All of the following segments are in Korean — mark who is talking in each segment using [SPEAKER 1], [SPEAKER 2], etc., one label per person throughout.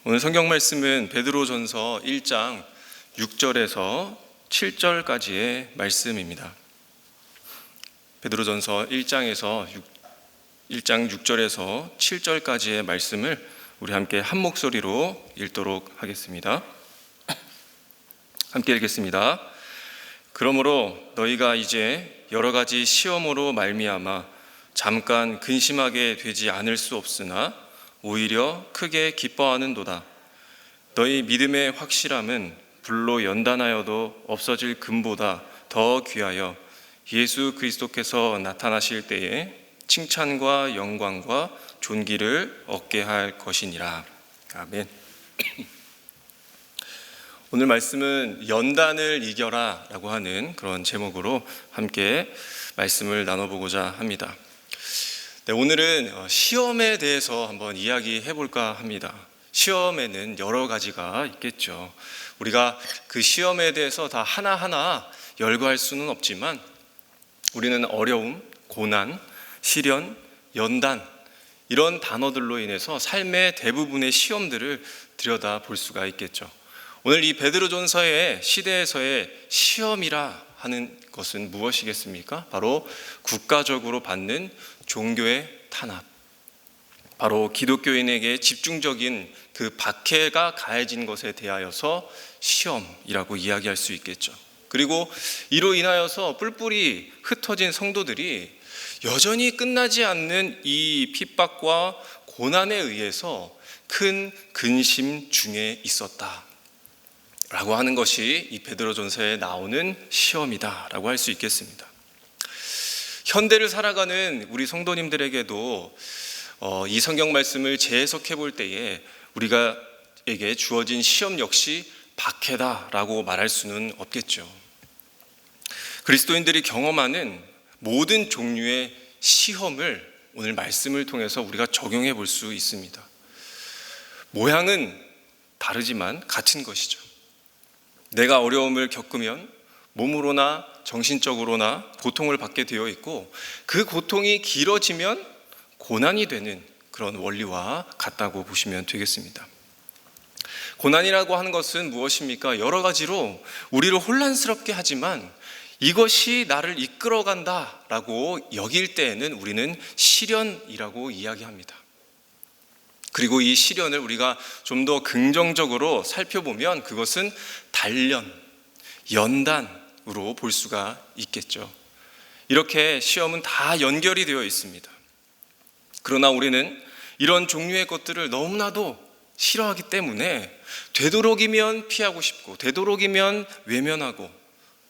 [SPEAKER 1] 오늘 성경 말씀은 베드로전서 1장 6절에서 7절까지의 말씀입니다. 베드로전서 1장 6절에서 7절까지의 말씀을 우리 함께 한 목소리로 읽도록 하겠습니다. 함께 읽겠습니다. 그러므로 너희가 이제 여러 가지 시험으로 말미암아 잠깐 근심하게 되지 않을 수 없으나 오히려 크게 기뻐하는도다. 너희 믿음의 확실함은 불로 연단하여도 없어질 금보다 더 귀하여 예수 그리스도께서 나타나실 때에 칭찬과 영광과 존귀를 얻게 할 것이니라. 아멘. 오늘 말씀은 연단을 이겨라 라고 하는 그런 제목으로 함께 말씀을 나눠보고자 합니다. 네, 오늘은 시험에 대해서 한번 이야기해 볼까 합니다. 시험에는 여러 가지가 있겠죠. 우리가 그 시험에 대해서 다 하나하나 열거할 수는 없지만 우리는 어려움, 고난, 시련, 연단 이런 단어들로 인해서 삶의 대부분의 시험들을 들여다 볼 수가 있겠죠. 오늘 이 베드로전서의 시대에서의 시험이라 하는 것은 무엇이겠습니까? 바로 국가적으로 받는 종교의 탄압, 바로 기독교인에게 집중적인 그 박해가 가해진 것에 대하여서 시험이라고 이야기할 수 있겠죠. 그리고 이로 인하여서 뿔뿔이 흩어진 성도들이 여전히 끝나지 않는 이 핍박과 고난에 의해서 큰 근심 중에 있었다 라고 하는 것이 이 베드로전서에 나오는 시험이다라고 할 수 있겠습니다. 현대를 살아가는 우리 성도님들에게도 이 성경 말씀을 재해석해 볼 때에 우리가에게 주어진 시험 역시 박해다라고 말할 수는 없겠죠. 그리스도인들이 경험하는 모든 종류의 시험을 오늘 말씀을 통해서 우리가 적용해 볼 수 있습니다. 모양은 다르지만 같은 것이죠. 내가 어려움을 겪으면 몸으로나 정신적으로나 고통을 받게 되어 있고 그 고통이 길어지면 고난이 되는 그런 원리와 같다고 보시면 되겠습니다. 고난이라고 하는 것은 무엇입니까? 여러 가지로 우리를 혼란스럽게 하지만 이것이 나를 이끌어간다라고 여길 때에는 우리는 시련이라고 이야기합니다. 그리고 이 시련을 우리가 좀 더 긍정적으로 살펴보면 그것은 단련, 연단으로 볼 수가 있겠죠. 이렇게 시험은 다 연결이 되어 있습니다. 그러나 우리는 이런 종류의 것들을 너무나도 싫어하기 때문에 되도록이면 피하고 싶고 되도록이면 외면하고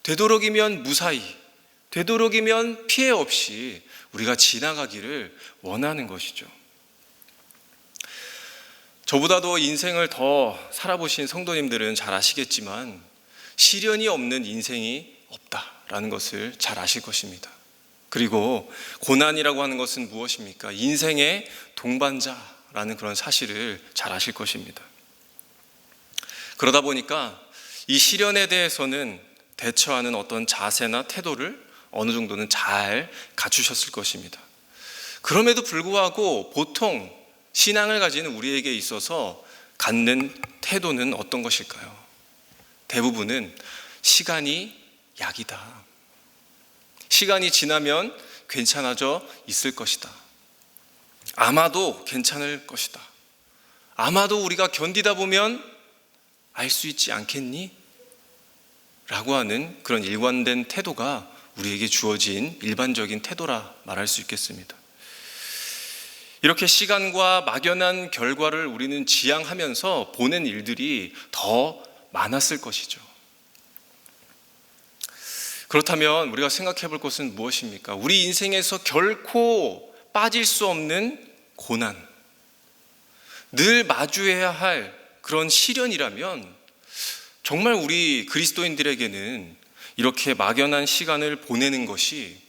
[SPEAKER 1] 되도록이면 무사히 되도록이면 피해 없이 우리가 지나가기를 원하는 것이죠. 저보다도 인생을 더 살아보신 성도님들은 잘 아시겠지만 시련이 없는 인생이 없다라는 것을 잘 아실 것입니다. 그리고 고난이라고 하는 것은 무엇입니까? 인생의 동반자라는 그런 사실을 잘 아실 것입니다. 그러다 보니까 이 시련에 대해서는 대처하는 어떤 자세나 태도를 어느 정도는 잘 갖추셨을 것입니다. 그럼에도 불구하고 보통 신앙을 가지는 우리에게 있어서 갖는 태도는 어떤 것일까요? 대부분은 시간이 약이다. 시간이 지나면 괜찮아져 있을 것이다. 아마도 괜찮을 것이다. 아마도 우리가 견디다 보면 알 수 있지 않겠니? 라고 하는 그런 일관된 태도가 우리에게 주어진 일반적인 태도라 말할 수 있겠습니다. 이렇게 시간과 막연한 결과를 우리는 지향하면서 보낸 일들이 더 많았을 것이죠. 그렇다면 우리가 생각해 볼 것은 무엇입니까? 우리 인생에서 결코 빠질 수 없는 고난, 늘 마주해야 할 그런 시련이라면 정말 우리 그리스도인들에게는 이렇게 막연한 시간을 보내는 것이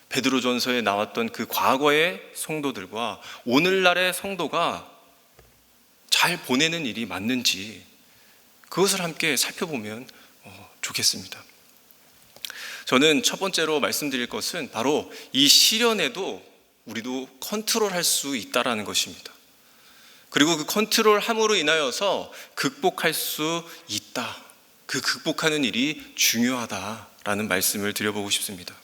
[SPEAKER 1] 베드로전서에 나왔던 그 과거의 성도들과 오늘날의 성도가 잘 보내는 일이 맞는지 그것을 함께 살펴보면 좋겠습니다. 저는 첫 번째로 말씀드릴 것은 바로 이 시련에도 우리도 컨트롤할 수 있다라는 것입니다. 그리고 그 컨트롤함으로 인하여서 극복할 수 있다. 그 극복하는 일이 중요하다라는 말씀을 드려보고 싶습니다.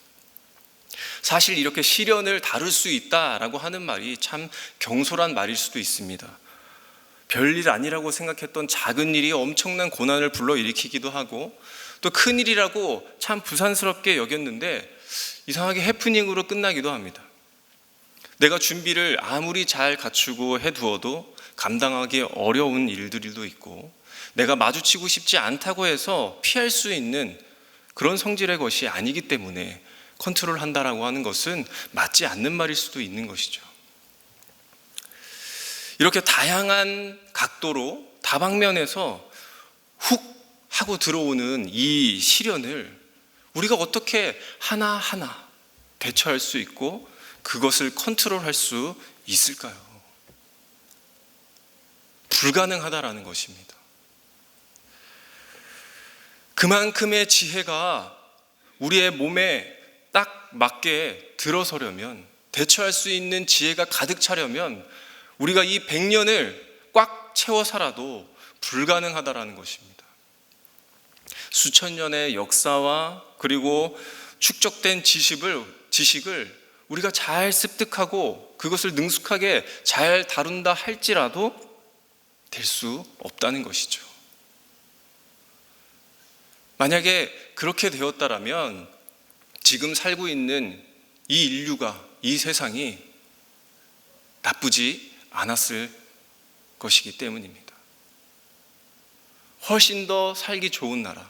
[SPEAKER 1] 사실 이렇게 시련을 다룰 수 있다라고 하는 말이 참 경솔한 말일 수도 있습니다. 별일 아니라고 생각했던 작은 일이 엄청난 고난을 불러일으키기도 하고, 또 큰일이라고 참 부산스럽게 여겼는데 이상하게 해프닝으로 끝나기도 합니다. 내가 준비를 아무리 잘 갖추고 해두어도 감당하기 어려운 일들도 있고, 내가 마주치고 싶지 않다고 해서 피할 수 있는 그런 성질의 것이 아니기 때문에 컨트롤한다라고 하는 것은 맞지 않는 말일 수도 있는 것이죠. 이렇게 다양한 각도로 다방면에서 훅 하고 들어오는 이 시련을 우리가 어떻게 하나하나 대처할 수 있고 그것을 컨트롤할 수 있을까요? 불가능하다라는 것입니다. 그만큼의 지혜가 우리의 몸에 딱 맞게 들어서려면, 대처할 수 있는 지혜가 가득 차려면 우리가 이 100년을 꽉 채워 살아도 불가능하다라는 것입니다. 수천 년의 역사와 그리고 축적된 지식을 우리가 잘 습득하고 그것을 능숙하게 잘 다룬다 할지라도 될 수 없다는 것이죠. 만약에 그렇게 되었다라면 지금 살고 있는 이 인류가, 이 세상이 나쁘지 않았을 것이기 때문입니다. 훨씬 더 살기 좋은 나라,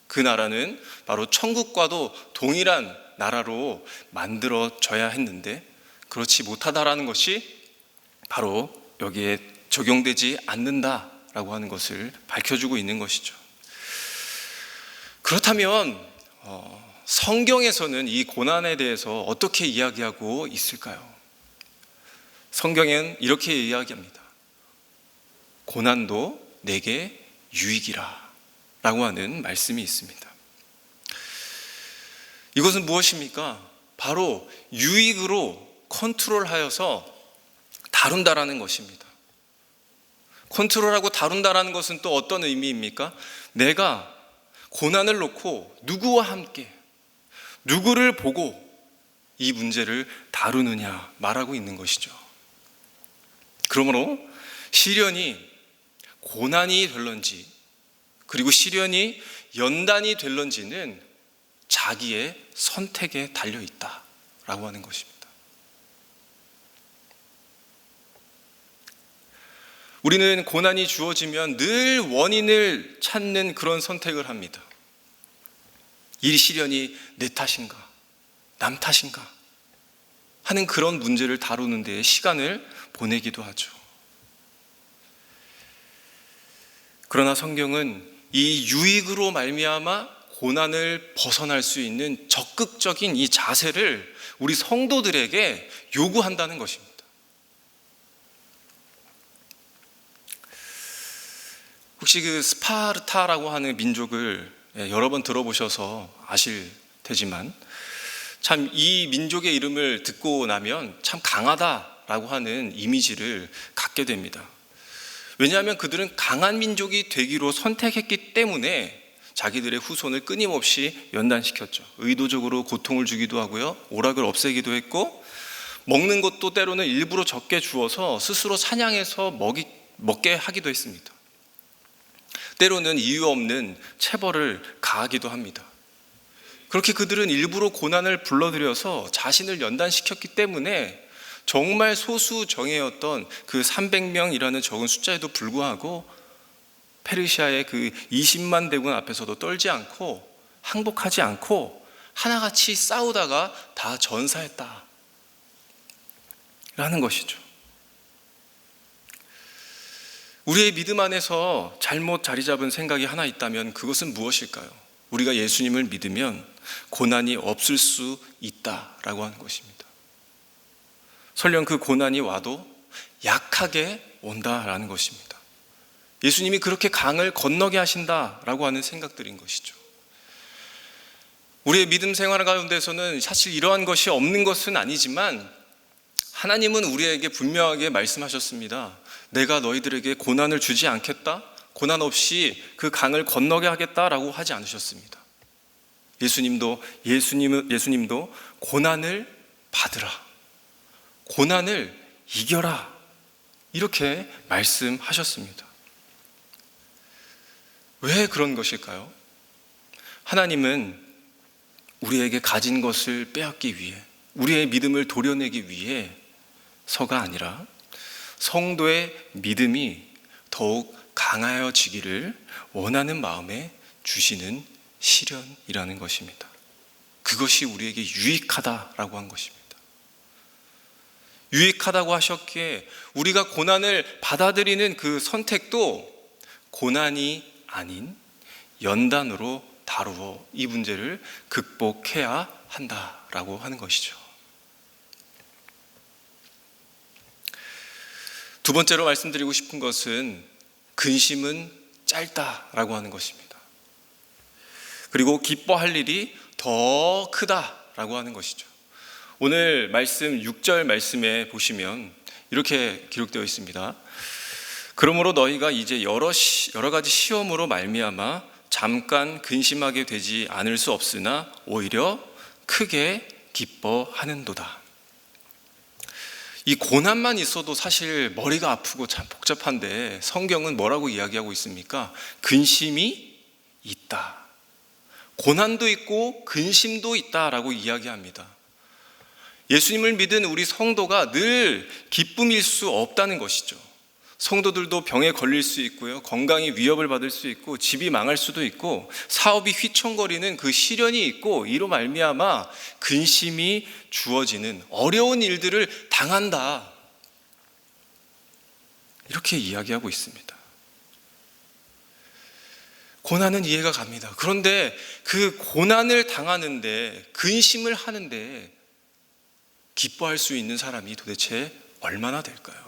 [SPEAKER 1] 그 나라는 바로 천국과도 동일한 나라로 만들어져야 했는데 그렇지 못하다라는 것이 바로 여기에 적용되지 않는다라고 하는 것을 밝혀주고 있는 것이죠. 그렇다면 성경에서는 이 고난에 대해서 어떻게 이야기하고 있을까요? 성경은 이렇게 이야기합니다. 고난도 내게 유익이라 라고 하는 말씀이 있습니다. 이것은 무엇입니까? 바로 유익으로 컨트롤하여서 다룬다라는 것입니다. 컨트롤하고 다룬다라는 것은 또 어떤 의미입니까? 내가 고난을 놓고 누구와 함께, 누구를 보고 이 문제를 다루느냐 말하고 있는 것이죠. 그러므로 시련이 고난이 될런지, 그리고 시련이 연단이 될런지는 자기의 선택에 달려 있다라고 하는 것입니다. 우리는 고난이 주어지면 늘 원인을 찾는 그런 선택을 합니다. 이 시련이 내 탓인가, 남 탓인가 하는 그런 문제를 다루는 데 시간을 보내기도 하죠. 그러나 성경은 이 유익으로 말미암아 고난을 벗어날 수 있는 적극적인 이 자세를 우리 성도들에게 요구한다는 것입니다. 혹시 그 스파르타라고 하는 민족을 여러 번 들어보셔서 아실 테지만 참 이 민족의 이름을 듣고 나면 참 강하다라고 하는 이미지를 갖게 됩니다. 왜냐하면 그들은 강한 민족이 되기로 선택했기 때문에 자기들의 후손을 끊임없이 연단시켰죠. 의도적으로 고통을 주기도 하고요, 오락을 없애기도 했고, 먹는 것도 때로는 일부러 적게 주어서 스스로 사냥해서 먹게 하기도 했습니다. 때로는 이유 없는 체벌을 가하기도 합니다. 그렇게 그들은 일부러 고난을 불러들여서 자신을 연단시켰기 때문에 정말 소수 정예였던 그 300명이라는 적은 숫자에도 불구하고 페르시아의 그 20만 대군 앞에서도 떨지 않고 항복하지 않고 하나같이 싸우다가 다 전사했다 라는 것이죠. 우리의 믿음 안에서 잘못 자리 잡은 생각이 하나 있다면 그것은 무엇일까요? 우리가 예수님을 믿으면 고난이 없을 수 있다라고 하는 것입니다. 설령 그 고난이 와도 약하게 온다라는 것입니다. 예수님이 그렇게 강을 건너게 하신다라고 하는 생각들인 것이죠. 우리의 믿음 생활 가운데서는 사실 이러한 것이 없는 것은 아니지만 하나님은 우리에게 분명하게 말씀하셨습니다. 내가 너희들에게 고난을 주지 않겠다, 고난 없이 그 강을 건너게 하겠다라고 하지 않으셨습니다. 예수님도 고난을 받으라, 고난을 이겨라, 이렇게 말씀하셨습니다. 왜 그런 것일까요? 하나님은 우리에게 가진 것을 빼앗기 위해, 우리의 믿음을 도려내기 위해서가 아니라 성도의 믿음이 더욱 강하여지기를 원하는 마음에 주시는 시련이라는 것입니다. 그것이 우리에게 유익하다라고 한 것입니다. 유익하다고 하셨기에 우리가 고난을 받아들이는 그 선택도 고난이 아닌 연단으로 다루어 이 문제를 극복해야 한다라고 하는 것이죠. 두 번째로 말씀드리고 싶은 것은 근심은 짧다라고 하는 것입니다. 그리고 기뻐할 일이 더 크다라고 하는 것이죠. 오늘 말씀 6절 말씀에 보시면 이렇게 기록되어 있습니다. 그러므로 너희가 이제 여러 가지 시험으로 말미암아 잠깐 근심하게 되지 않을 수 없으나 오히려 크게 기뻐하는도다. 이 고난만 있어도 사실 머리가 아프고 참 복잡한데 성경은 뭐라고 이야기하고 있습니까? 근심이 있다. 고난도 있고 근심도 있다라고 이야기합니다. 예수님을 믿은 우리 성도가 늘 기쁨일 수 없다는 것이죠. 성도들도 병에 걸릴 수 있고요, 건강이 위협을 받을 수 있고, 집이 망할 수도 있고, 사업이 휘청거리는 그 시련이 있고, 이로 말미암아 근심이 주어지는 어려운 일들을 당한다, 이렇게 이야기하고 있습니다. 고난은 이해가 갑니다. 그런데 그 고난을 당하는데, 근심을 하는데 기뻐할 수 있는 사람이 도대체 얼마나 될까요?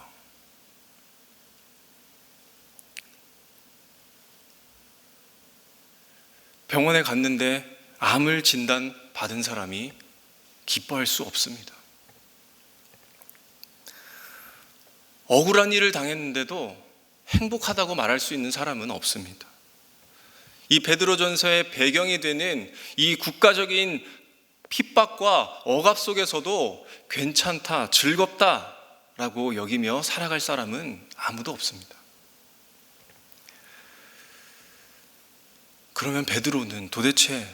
[SPEAKER 1] 병원에 갔는데 암을 진단 받은 사람이 기뻐할 수 없습니다. 억울한 일을 당했는데도 행복하다고 말할 수 있는 사람은 없습니다. 이 베드로전서의 배경이 되는 이 국가적인 핍박과 억압 속에서도 괜찮다, 즐겁다라고 여기며 살아갈 사람은 아무도 없습니다. 그러면 베드로는 도대체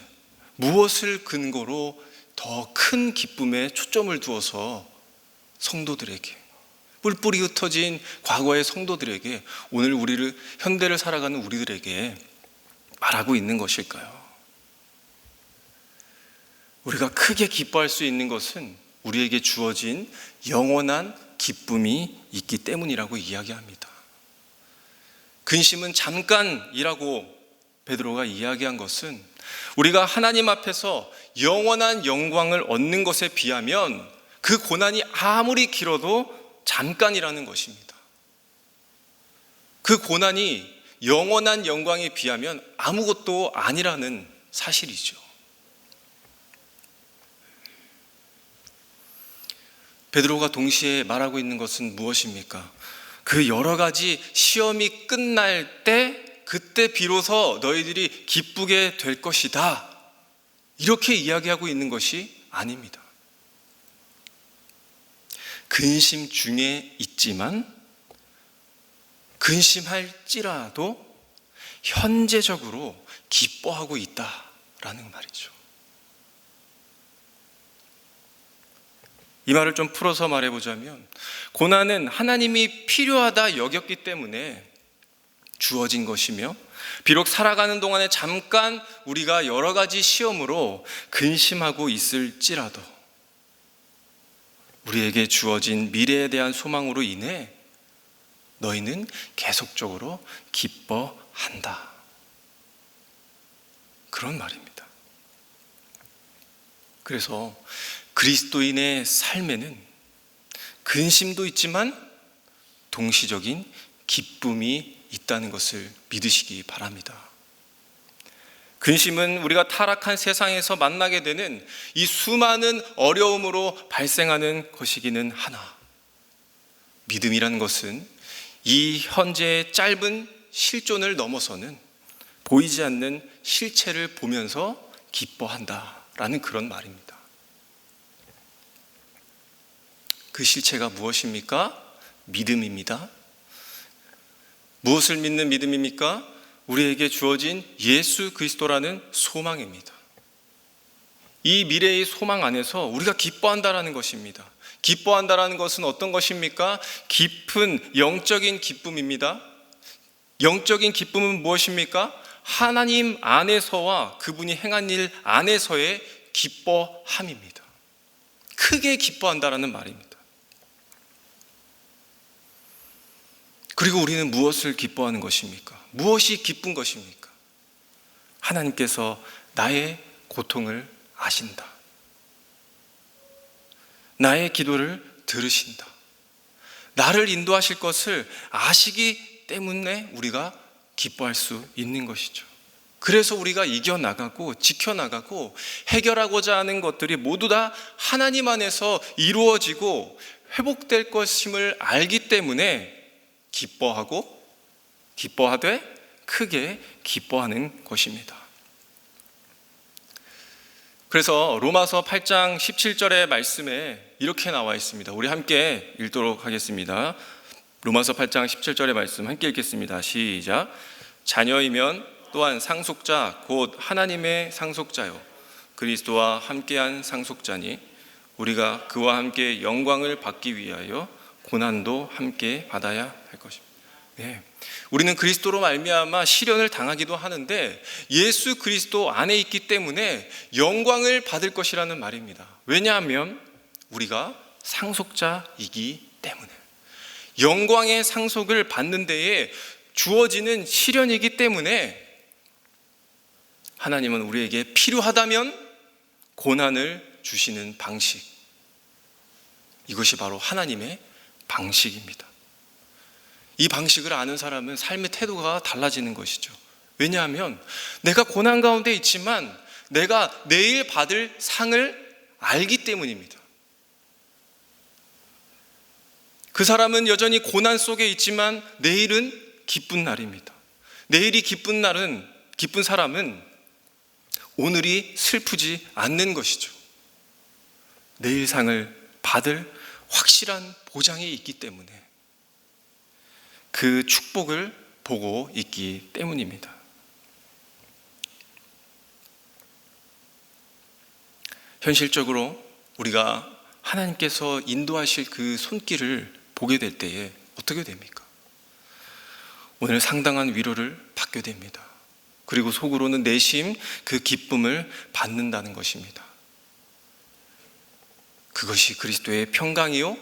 [SPEAKER 1] 무엇을 근거로 더 큰 기쁨에 초점을 두어서 성도들에게, 뿔뿔이 흩어진 과거의 성도들에게, 오늘 현대를 살아가는 우리들에게 말하고 있는 것일까요? 우리가 크게 기뻐할 수 있는 것은 우리에게 주어진 영원한 기쁨이 있기 때문이라고 이야기합니다. 근심은 잠깐이라고 베드로가 이야기한 것은 우리가 하나님 앞에서 영원한 영광을 얻는 것에 비하면 그 고난이 아무리 길어도 잠깐이라는 것입니다. 그 고난이 영원한 영광에 비하면 아무것도 아니라는 사실이죠. 베드로가 동시에 말하고 있는 것은 무엇입니까? 그 여러 가지 시험이 끝날 때, 그때 비로소 너희들이 기쁘게 될 것이다, 이렇게 이야기하고 있는 것이 아닙니다. 근심 중에 있지만 근심할지라도 현재적으로 기뻐하고 있다라는 말이죠. 이 말을 좀 풀어서 말해보자면, 고난은 하나님이 필요하다 여겼기 때문에 주어진 것이며, 비록 살아가는 동안에 잠깐 우리가 여러 가지 시험으로 근심하고 있을지라도 우리에게 주어진 미래에 대한 소망으로 인해 너희는 계속적으로 기뻐한다, 그런 말입니다. 그래서 그리스도인의 삶에는 근심도 있지만 동시적인 기쁨이 있다는 것을 믿으시기 바랍니다. 근심은 우리가 타락한 세상에서 만나게 되는 이 수많은 어려움으로 발생하는 것이기는 하나, 믿음이라는 것은 이 현재의 짧은 실존을 넘어서는 보이지 않는 실체를 보면서 기뻐한다라는 그런 말입니다. 그 실체가 무엇입니까? 믿음입니다. 무엇을 믿는 믿음입니까? 우리에게 주어진 예수 그리스도라는 소망입니다. 이 미래의 소망 안에서 우리가 기뻐한다라는 것입니다. 기뻐한다라는 것은 어떤 것입니까? 깊은 영적인 기쁨입니다. 영적인 기쁨은 무엇입니까? 하나님 안에서와 그분이 행한 일 안에서의 기뻐함입니다. 크게 기뻐한다라는 말입니다. 그리고 우리는 무엇을 기뻐하는 것입니까? 무엇이 기쁜 것입니까? 하나님께서 나의 고통을 아신다. 나의 기도를 들으신다. 나를 인도하실 것을 아시기 때문에 우리가 기뻐할 수 있는 것이죠. 그래서 우리가 이겨나가고 지켜나가고 해결하고자 하는 것들이 모두 다 하나님 안에서 이루어지고 회복될 것임을 알기 때문에 기뻐하되 크게 기뻐하는 것입니다. 그래서 로마서 8장 17절의 말씀에 이렇게 나와 있습니다. 우리 함께 읽도록 하겠습니다. 로마서 8장 17절의 말씀 함께 읽겠습니다. 시작. 자녀이면 또한 상속자 곧 하나님의 상속자요 그리스도와 함께한 상속자니 우리가 그와 함께 영광을 받기 위하여 고난도 함께 받아야 할 것입니다. 네. 우리는 그리스도로 말미암아 시련을 당하기도 하는데 예수 그리스도 안에 있기 때문에 영광을 받을 것이라는 말입니다. 왜냐하면 우리가 상속자이기 때문에 영광의 상속을 받는 데에 주어지는 시련이기 때문에 하나님은 우리에게 필요하다면 고난을 주시는 방식, 이것이 바로 하나님의 방식입니다. 이 방식을 아는 사람은 삶의 태도가 달라지는 것이죠. 왜냐하면 내가 고난 가운데 있지만 내가 내일 받을 상을 알기 때문입니다. 그 사람은 여전히 고난 속에 있지만 내일은 기쁜 날입니다. 내일이 기쁜 사람은 오늘이 슬프지 않는 것이죠. 내일 상을 받을 확실한 보장이 있기 때문에 그 축복을 보고 있기 때문입니다. 현실적으로 우리가 하나님께서 인도하실 그 손길을 보게 될 때에 어떻게 됩니까? 오늘 상당한 위로를 받게 됩니다. 그리고 속으로는 내심 그 기쁨을 받는다는 것입니다. 그것이 그리스도의 평강이요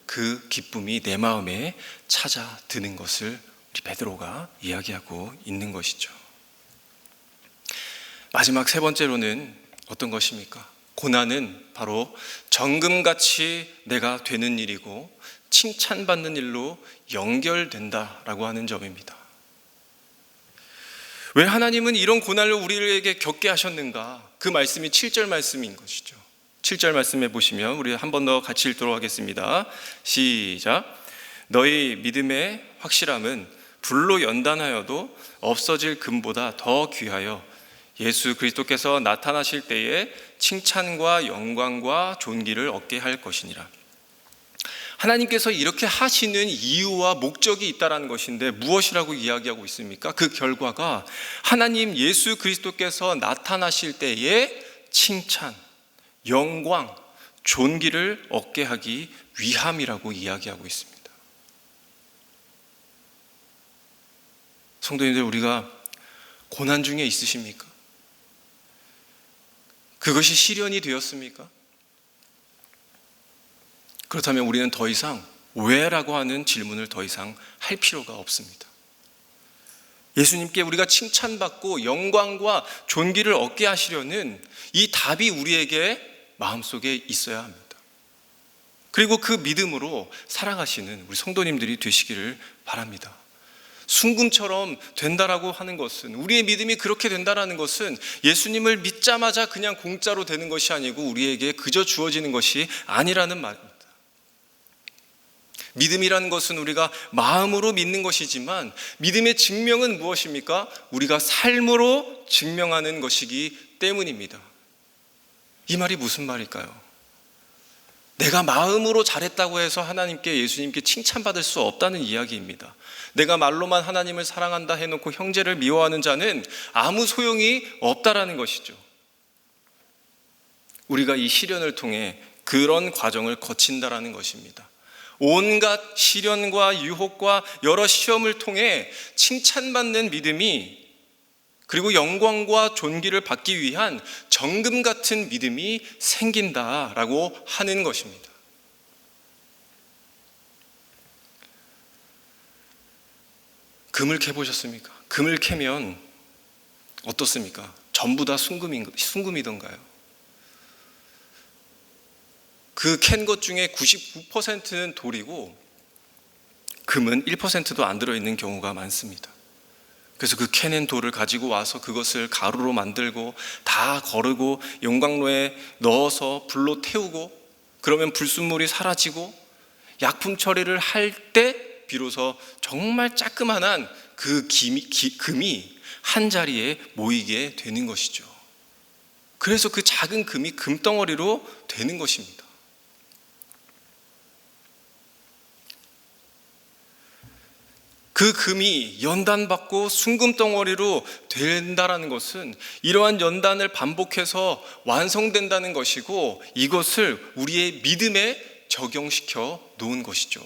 [SPEAKER 1] 그 기쁨이 내 마음에 찾아드는 것을 우리 베드로가 이야기하고 있는 것이죠. 마지막 세 번째로는 어떤 것입니까? 고난은 바로 정금같이 내가 되는 일이고 칭찬받는 일로 연결된다라고 하는 점입니다. 왜 하나님은 이런 고난을 우리에게 겪게 하셨는가? 그 말씀이 7절 말씀인 것이죠. 7절 말씀에 보시면 우리 한 번 더 같이 읽도록 하겠습니다. 시작. 너희 믿음의 확실함은 불로 연단하여도 없어질 금보다 더 귀하여 예수 그리스도께서 나타나실 때에 칭찬과 영광과 존귀를 얻게 할 것이니라. 하나님께서 이렇게 하시는 이유와 목적이 있다는 것인데 무엇이라고 이야기하고 있습니까? 그 결과가 하나님 예수 그리스도께서 나타나실 때에 칭찬, 영광, 존귀를 얻게 하기 위함이라고 이야기하고 있습니다. 성도님들, 우리가 고난 중에 있으십니까? 그것이 시련이 되었습니까? 그렇다면 우리는 더 이상 왜라고 하는 질문을 더 이상 할 필요가 없습니다. 예수님께 우리가 칭찬받고 영광과 존귀를 얻게 하시려는 이 답이 우리에게 마음속에 있어야 합니다. 그리고 그 믿음으로 살아가시는 우리 성도님들이 되시기를 바랍니다. 순금처럼 된다라고 하는 것은, 우리의 믿음이 그렇게 된다라는 것은 예수님을 믿자마자 그냥 공짜로 되는 것이 아니고 우리에게 그저 주어지는 것이 아니라는 말입니다. 믿음이라는 것은 우리가 마음으로 믿는 것이지만 믿음의 증명은 무엇입니까? 우리가 삶으로 증명하는 것이기 때문입니다. 이 말이 무슨 말일까요? 내가 마음으로 잘했다고 해서 하나님께, 예수님께 칭찬받을 수 없다는 이야기입니다. 내가 말로만 하나님을 사랑한다 해놓고 형제를 미워하는 자는 아무 소용이 없다라는 것이죠. 우리가 이 시련을 통해 그런 과정을 거친다라는 것입니다. 온갖 시련과 유혹과 여러 시험을 통해 칭찬받는 믿음이, 그리고 영광과 존귀를 받기 위한 정금 같은 믿음이 생긴다라고 하는 것입니다. 금을 캐보셨습니까? 금을 캐면 어떻습니까? 전부 다 순금이던가요? 그 캔 것 중에 99%는 돌이고 금은 1%도 안 들어있는 경우가 많습니다. 그래서 그 캐낸 돌을 가지고 와서 그것을 가루로 만들고 다 거르고 용광로에 넣어서 불로 태우고, 그러면 불순물이 사라지고 약품 처리를 할 때 비로소 정말 자그마한 그 금이 한 자리에 모이게 되는 것이죠. 그래서 그 작은 금이 금덩어리로 되는 것입니다. 그 금이 연단받고 순금덩어리로 된다는 것은 이러한 연단을 반복해서 완성된다는 것이고, 이것을 우리의 믿음에 적용시켜 놓은 것이죠.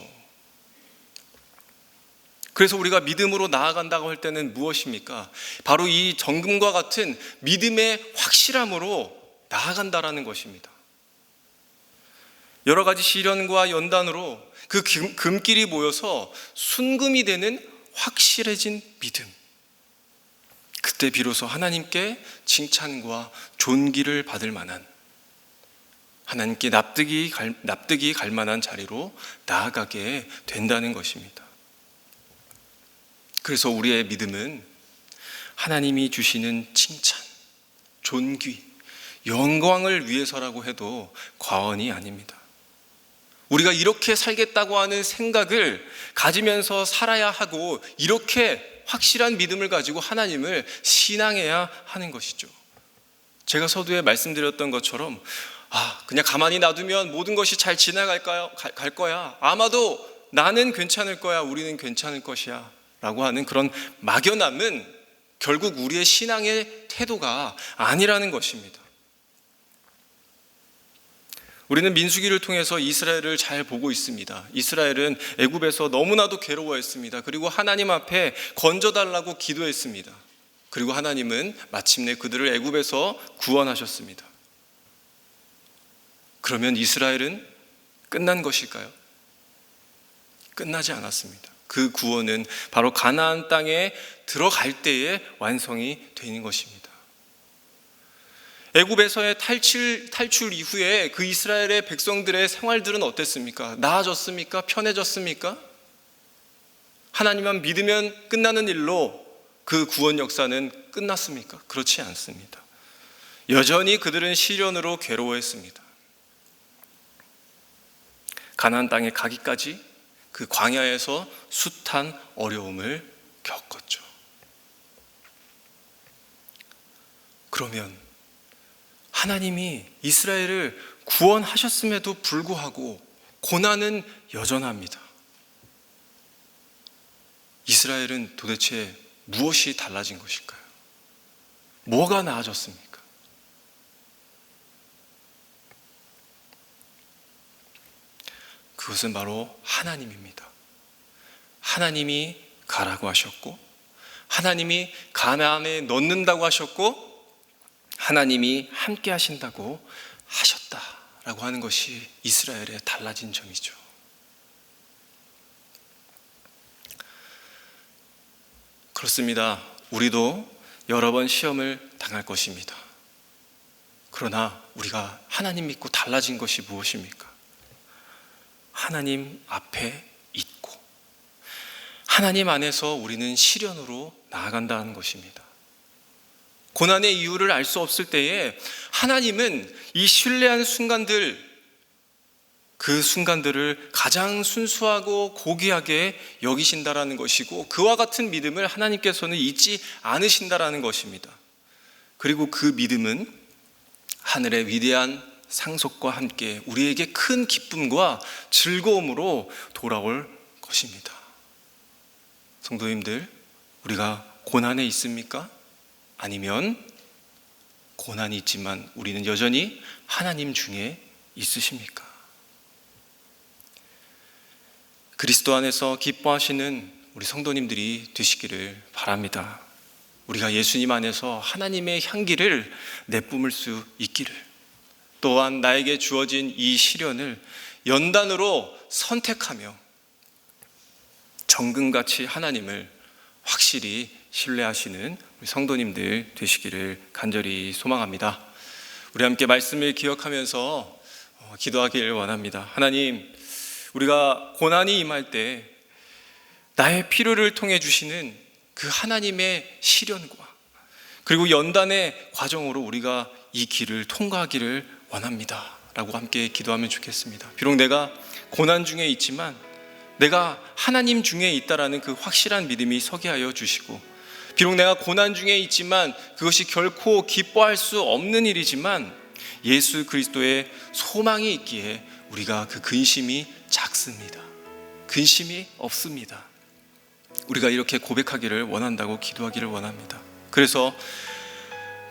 [SPEAKER 1] 그래서 우리가 믿음으로 나아간다고 할 때는 무엇입니까? 바로 이 정금과 같은 믿음의 확실함으로 나아간다라는 것입니다. 여러 가지 시련과 연단으로 그 금길이 모여서 순금이 되는 확실해진 믿음, 그때 비로소 하나님께 칭찬과 존귀를 받을 만한, 하나님께 납득이 갈 만한 자리로 나아가게 된다는 것입니다. 그래서 우리의 믿음은 하나님이 주시는 칭찬, 존귀, 영광을 위해서라고 해도 과언이 아닙니다. 우리가 이렇게 살겠다고 하는 생각을 가지면서 살아야 하고, 이렇게 확실한 믿음을 가지고 하나님을 신앙해야 하는 것이죠. 제가 서두에 말씀드렸던 것처럼 그냥 가만히 놔두면 모든 것이 잘 지나갈 거야. 아마도 나는 괜찮을 거야. 우리는 괜찮을 것이야. 라고 하는 그런 막연함은 결국 우리의 신앙의 태도가 아니라는 것입니다. 우리는 민수기를 통해서 이스라엘을 잘 보고 있습니다. 이스라엘은 애굽에서 너무나도 괴로워했습니다. 그리고 하나님 앞에 건져달라고 기도했습니다. 그리고 하나님은 마침내 그들을 애굽에서 구원하셨습니다. 그러면 이스라엘은 끝난 것일까요? 끝나지 않았습니다. 그 구원은 바로 가나안 땅에 들어갈 때에 완성이 되는 것입니다. 애굽에서의 탈출 이후에 그 이스라엘의 백성들의 생활들은 어땠습니까? 나아졌습니까? 편해졌습니까? 하나님만 믿으면 끝나는 일로 그 구원 역사는 끝났습니까? 그렇지 않습니다. 여전히 그들은 시련으로 괴로워했습니다. 가나안 땅에 가기까지 그 광야에서 숱한 어려움을 겪었죠. 그러면 하나님이 이스라엘을 구원하셨음에도 불구하고 고난은 여전합니다. 이스라엘은 도대체 무엇이 달라진 것일까요? 뭐가 나아졌습니까? 그것은 바로 하나님입니다. 하나님이 가라고 하셨고, 하나님이 가나안에 넣는다고 하셨고, 하나님이 함께 하신다고 하셨다라고 하는 것이 이스라엘의 달라진 점이죠. 그렇습니다. 우리도 여러 번 시험을 당할 것입니다. 그러나 우리가 하나님 믿고 달라진 것이 무엇입니까? 하나님 앞에 있고 하나님 안에서 우리는 시련으로 나아간다는 것입니다. 고난의 이유를 알 수 없을 때에 하나님은 이 신뢰한 순간들, 그 순간들을 가장 순수하고 고귀하게 여기신다라는 것이고, 그와 같은 믿음을 하나님께서는 잊지 않으신다라는 것입니다. 그리고 그 믿음은 하늘의 위대한 상속과 함께 우리에게 큰 기쁨과 즐거움으로 돌아올 것입니다. 성도님들, 우리가 고난에 있습니까? 아니면 고난이 있지만 우리는 여전히 하나님 중에 있으십니까? 그리스도 안에서 기뻐하시는 우리 성도님들이 되시기를 바랍니다. 우리가 예수님 안에서 하나님의 향기를 내뿜을 수 있기를, 또한 나에게 주어진 이 시련을 연단으로 선택하며 정금같이 하나님을 확실히 신뢰하시는 우리 성도님들 되시기를 간절히 소망합니다. 우리 함께 말씀을 기억하면서 기도하기를 원합니다. 하나님, 우리가 고난이 임할 때 나의 필요를 통해 주시는 그 하나님의 시련과 그리고 연단의 과정으로 우리가 이 길을 통과하기를 원합니다 라고 함께 기도하면 좋겠습니다. 비록 내가 고난 중에 있지만 내가 하나님 중에 있다라는 그 확실한 믿음이 서게 하여 주시고, 비록 내가 고난 중에 있지만 그것이 결코 기뻐할 수 없는 일이지만 예수 그리스도의 소망이 있기에 우리가 그 근심이 작습니다. 근심이 없습니다. 우리가 이렇게 고백하기를 원한다고 기도하기를 원합니다. 그래서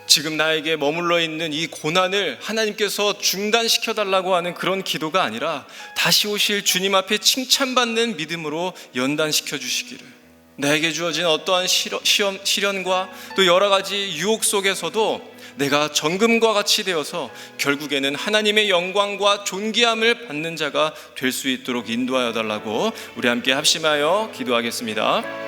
[SPEAKER 1] 지금 나에게 머물러 있는 이 고난을 하나님께서 중단시켜 달라고 하는 그런 기도가 아니라 다시 오실 주님 앞에 칭찬받는 믿음으로 연단시켜 주시기를, 나에게 주어진 어떠한 시련과 또 여러 가지 유혹 속에서도 내가 정금과 같이 되어서 결국에는 하나님의 영광과 존귀함을 받는 자가 될 수 있도록 인도하여 달라고 우리 함께 합심하여 기도하겠습니다.